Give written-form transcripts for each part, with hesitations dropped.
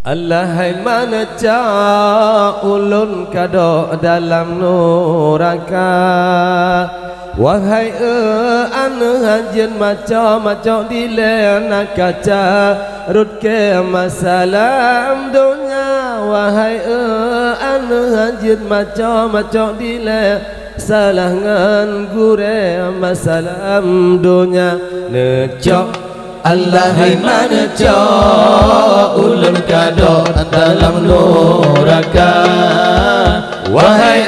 Allahai mana ulun kado dalam neraka. Wahai anhajen maco dile nak kaca rut ke masalam dunia. Wahai anhajen maco dile salah ngan gure masalam dunia. Necok Allahai mana ulun kado dalam neraka. Wahai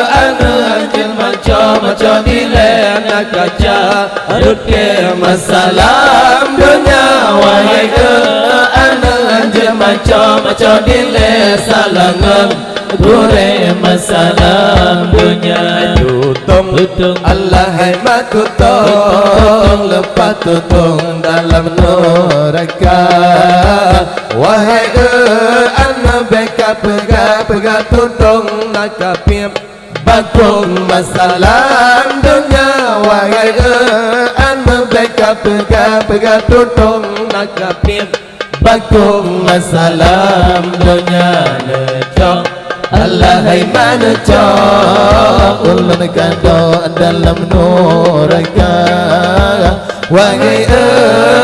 anhajen maco dile nak kaca rut ke masalam dunia. Wahai anhajen maco dile salah ngan gure masalam dunia. Tutung Allahai matutong lepas tutung dalam neraka. Wahai beka pega tutung nak kapim bakung masalam dunia. Wahai beka pega tutung nak kapim bakung masalam dunia. Necok Allahai mana ulun kado dalam neraka. Wahai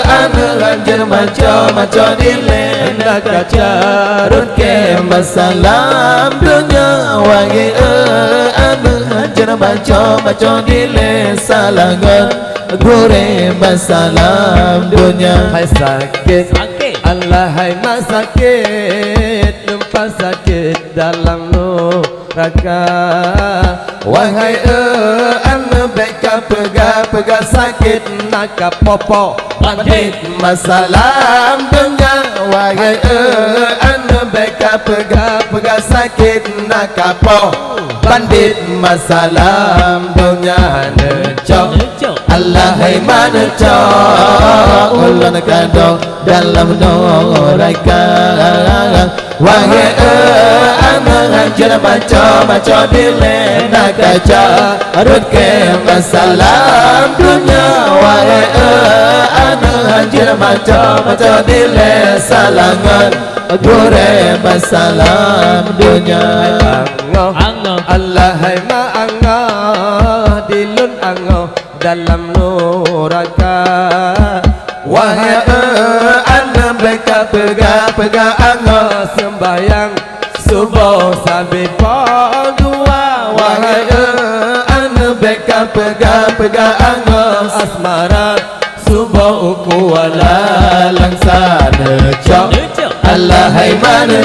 anhajen maco dile nak kaca rut ke masalam dunia. Wahai anhajen maco dile salah ngan gure masalam dunia. Hai sakit Allahai masakit lempas sakit dalam neraka. Wahai beka pega sakit nak popo pandit masalam dunia. Wahai beka pega sakit nak popo pandit masalam dunia. Necok Allahai mana ulun kado dalam neraka. Wahai anhajen maco dile nak kaca rut ke masalam dunia. Wahai anhajen maco dile salah ngan gure masalam dunia. Allahai ma'angah dilun angah dalam neraka. Wahai beka pega angah sembayang subuh sampai dua. Wahai beka pega angah asmara subuh kuala langsana. Necok Allahai mana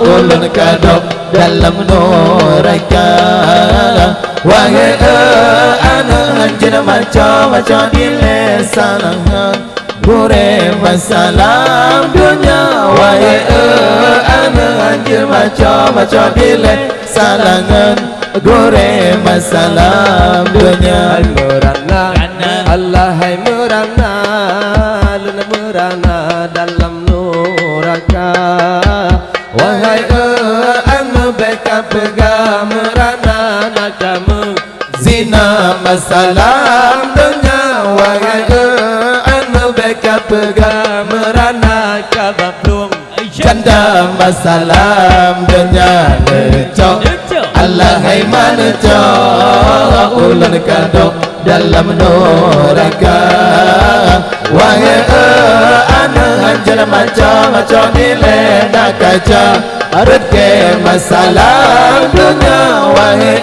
ulun kado dalam neraka. Wahai anhajen maco dile salah ngan gure masalam dunia. Wahai anhajen maco dile salah ngan gure masalam dunia. Allahai merana luna merana dalam neraka. Wahai beka pega merana nak kamu zina masalam dunia. Wahai beka pega merana kabaplung janda masalam dunia. Necok Allahai mana ulun kado dalam neraka. Wahai anhajen maco dile nak kaca rut ke masalam dunia. Wahai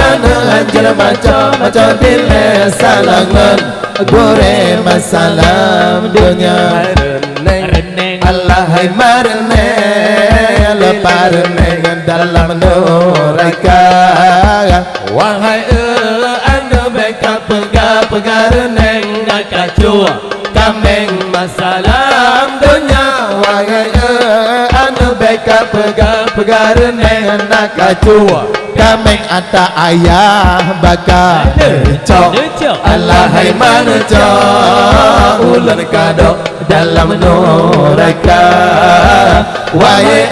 anhajen maco dile salah ngan gure masalam dunia. Allahai marne lepas reneng dalam neraka. Wahai beka pega reneng nak kacua kameng masalam dunia. Wahai beka pega reneng nak kacua kameng ata ayah baka. Necok Allahai mana ulun kado dalam neraka. Wahai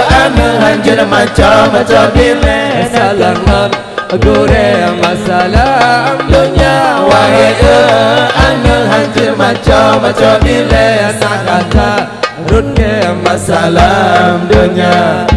anhajen maco dile salah ngan gure masalam dunia. Wahai anhajen maco dile nak kaca rút ke masalah dunia